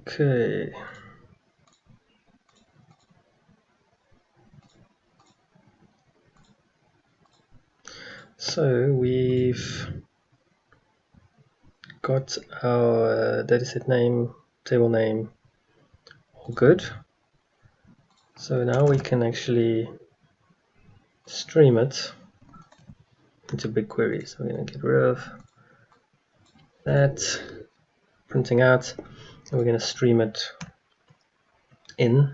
Okay. So we've got our dataset name, table name, all good. So now we can actually stream it into BigQuery. So we're going to get rid of that, printing out, and we're going to stream it in.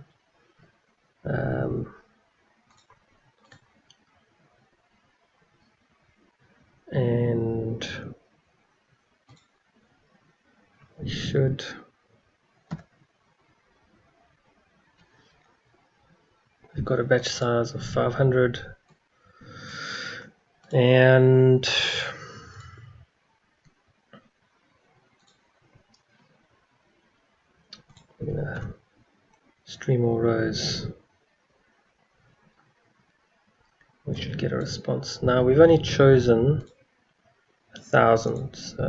And we should we've got a batch size of 500, and we're gonna stream all rows. We should get a response. Now we've only chosen 1,000, so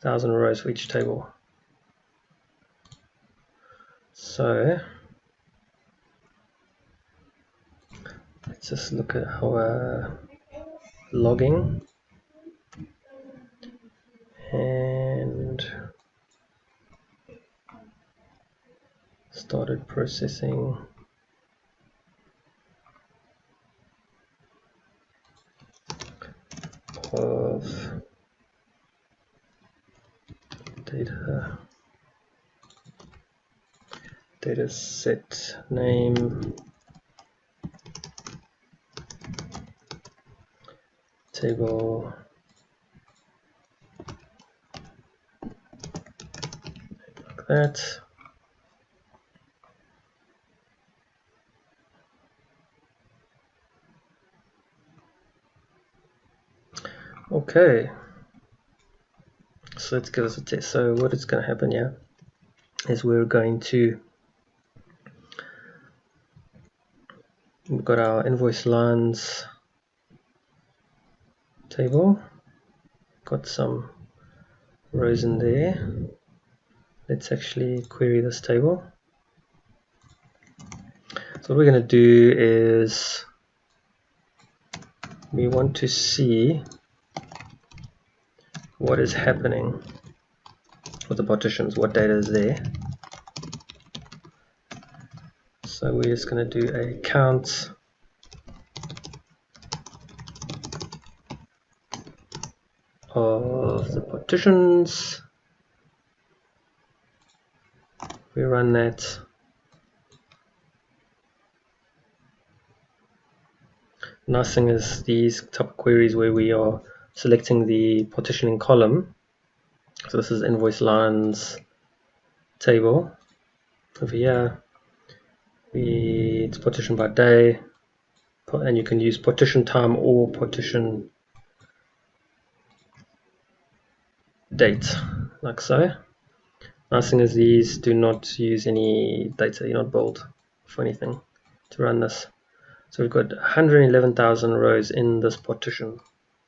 1,000 rows for each table. So let's just look at our logging, and started processing of data set name, table like that. Okay, so let's give us a test. So what is going to happen here is we've got our invoice lines table, got some rows in there. Let's actually query this table. So what we're going to do is we want to see what is happening with the partitions, what data is there. So we're just going to do a count of the partitions. We run that. Nice thing is these type of queries where we are selecting the partitioning column. So this is invoice lines table. Over here, it's partitioned by day, and you can use partition time or partition date, like so. Nice thing is these do not use any data, you're not billed for anything to run this. So we've got 111,000 rows in this partition,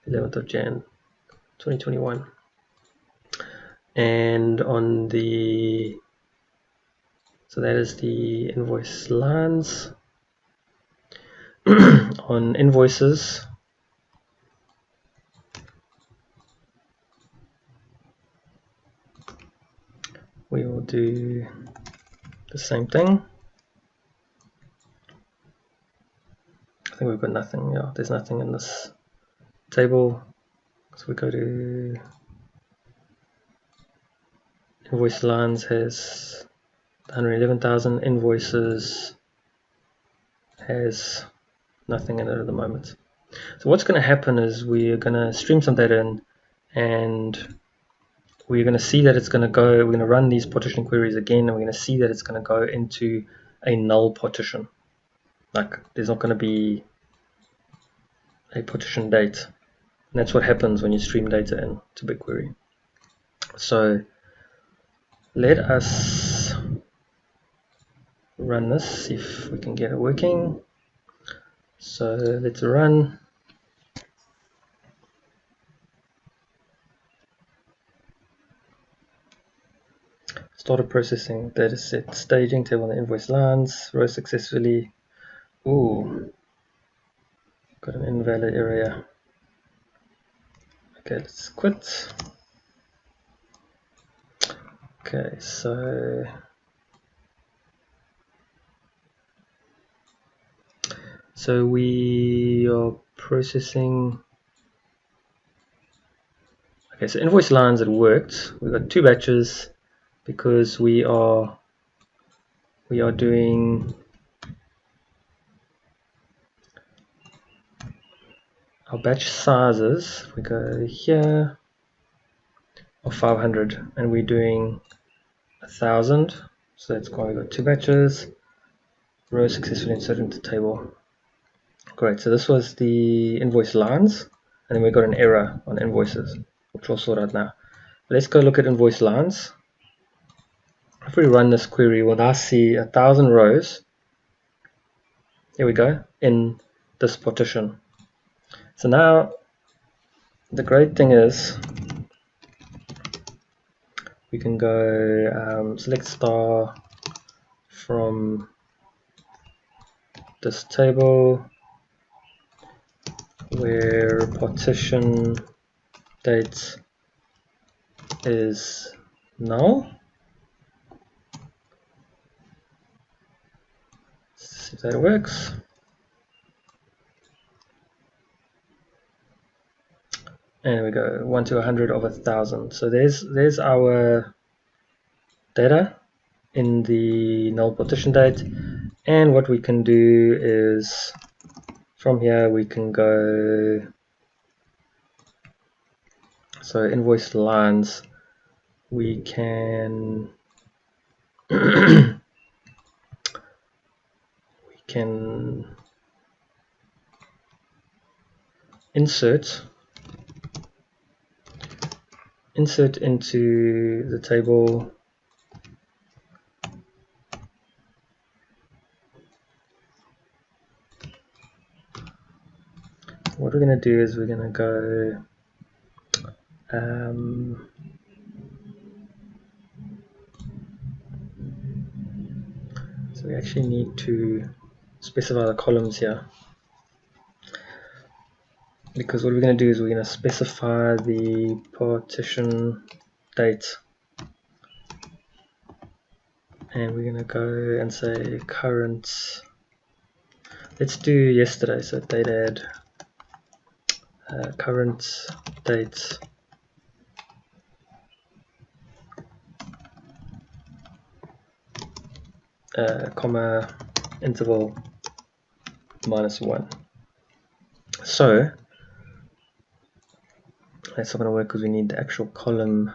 11th of Jan 2021. And on the, so that is the invoice lines. On invoices, we will do the same thing. I think we've got nothing, yeah, there's nothing in this table. So we go to invoice lines, has 111,000, invoices has nothing in it at the moment. So what's going to happen is we're going to stream some data in, and we're going to see that it's going to go, we're going to run these partition queries again, and we're going to see that it's going to go into a null partition. Like there's not going to be a partition date. And that's what happens when you stream data in to BigQuery. So let us run this, see if we can get it working. So let's run. Started processing dataset staging table on the invoice lines. Row successfully. Ooh, got an invalid area. Okay, let's quit. Okay, so we are processing. Okay, so invoice lines, it worked. We've got 2 batches because we are doing our batch sizes. We go here of 500 and we're doing 1,000. So that's why we got 2 batches. Row successfully inserted into table. Great, so this was the invoice lines, and then we got an error on invoices, which we'll sort out now. Let's go look at invoice lines. If we run this query, we'll now see 1,000 rows. Here we go, in this partition. So now, the great thing is, we can go select star from this table where partition date is null. See if that works. And there we go, 1 to 100 of 1,000. So there's our data in the null partition date. And what we can do is, from here we can go, so invoice lines, we can we can insert into the table what we're going to do is we're going to go so we actually need to specify the columns here, because what we're going to do is we're going to specify the partition date, and we're going to go and say current, let's do yesterday, so date add current date comma interval -1. So that's not going to work because we need the actual column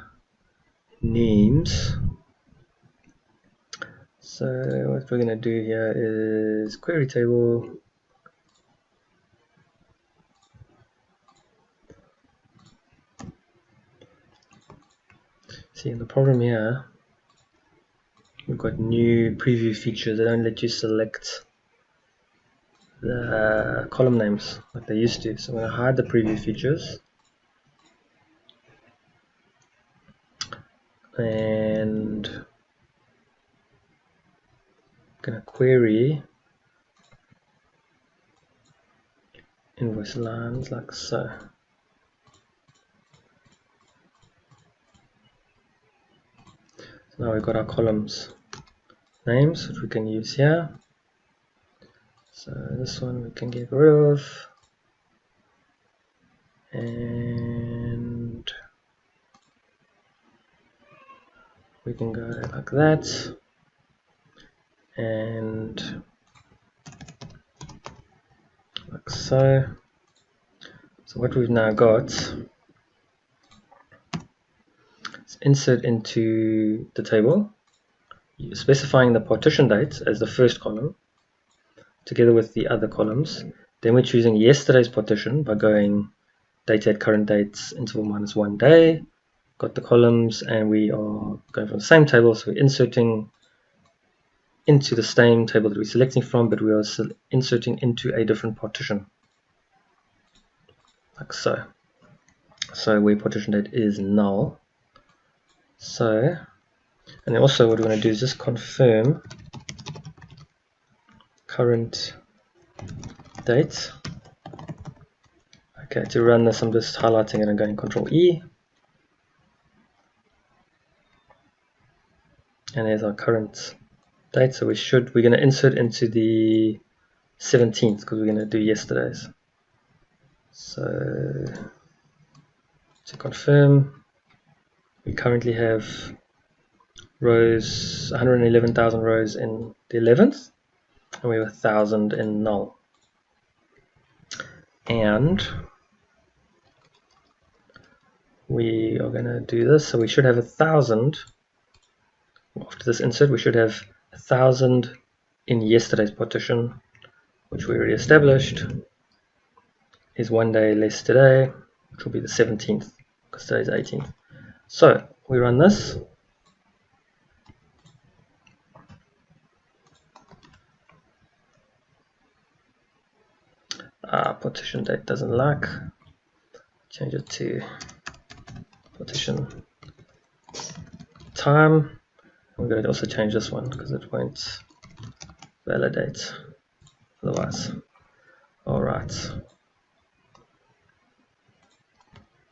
names. So what we're going to do here is query table see, the problem here, we've got new preview features. They don't let you select the column names like they used to. So I'm going to hide the preview features and I'm going to query invoice lines like so. So now we've got our columns names which we can use here. So this one we can get rid of, and we can go like that, and like so. So what we've now got is insert into the table, specifying the partition date as the first column together with the other columns. Then we're choosing yesterday's partition by going date at current dates interval -1 day. Got the columns, and we are going from the same table, so we're inserting into the same table that we're selecting from, but we are inserting into a different partition like so. So where partition date is null. So And then also what we want to do is just confirm current date. Okay, to run this I'm just highlighting it and going Control E. And there's our current date. So we're going to insert into the 17th because we're going to do yesterday's. So to confirm, we currently have rows, 111,000 rows in the 11th, and we have 1,000 in null. And we are going to do this, so we should have 1,000 after this insert. We should have 1,000 in yesterday's partition, which we already established is 1 day less today, which will be the 17th because today is 18th. So we run this. Partition date doesn't like. Change it to partition time. We're going to also change this one because it won't validate otherwise. Alright.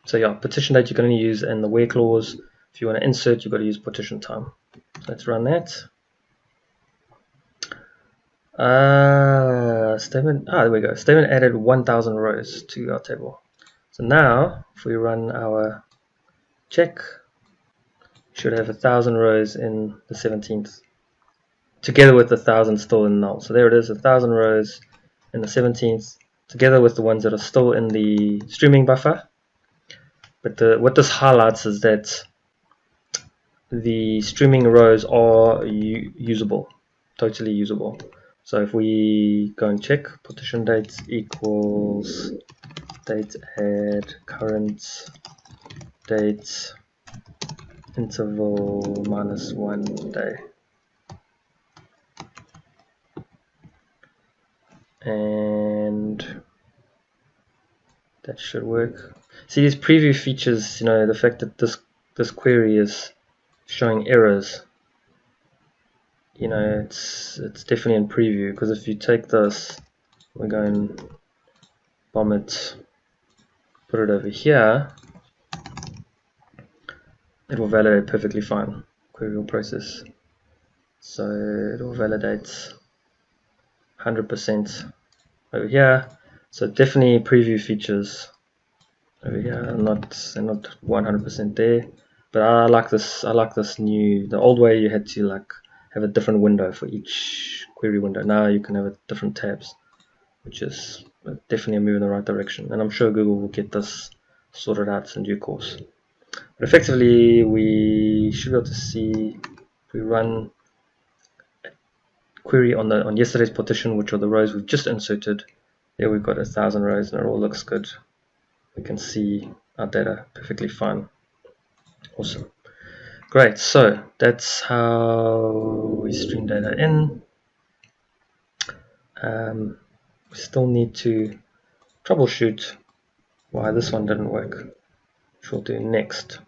So yeah, partition date you can only use in the where clause. If you want to insert, you've got to use partition time. Let's run that. Statement, there we go. Statement added 1,000 rows to our table. So now, if we run our check, we should have 1,000 rows in the 17th, together with 1,000 still in null. So there it is, 1,000 rows in the 17th, together with the ones that are still in the streaming buffer. But what this highlights is that the streaming rows are usable, totally usable. So if we go and check, partition date equals date add current date interval minus 1 day. And that should work. See these preview features, you know, the fact that this query is showing errors, you know, it's definitely in preview, because if you take this, we go and bomb it, put it over here, it will validate perfectly fine. Query will process, so it will validate 100% over here. So definitely preview features over here, they're not 100% there. But I like this new. The old way you had to like have a different window for each query window. Now you can have different tabs, which is definitely a move in the right direction. And I'm sure Google will get this sorted out in due course. But effectively, we should be able to see if we run a query on yesterday's partition, which are the rows we've just inserted. There we've got 1,000 rows, and it all looks good. We can see our data perfectly fine. Awesome. Great, so that's how we stream data in. We still need to troubleshoot why this one didn't work, which we'll do next.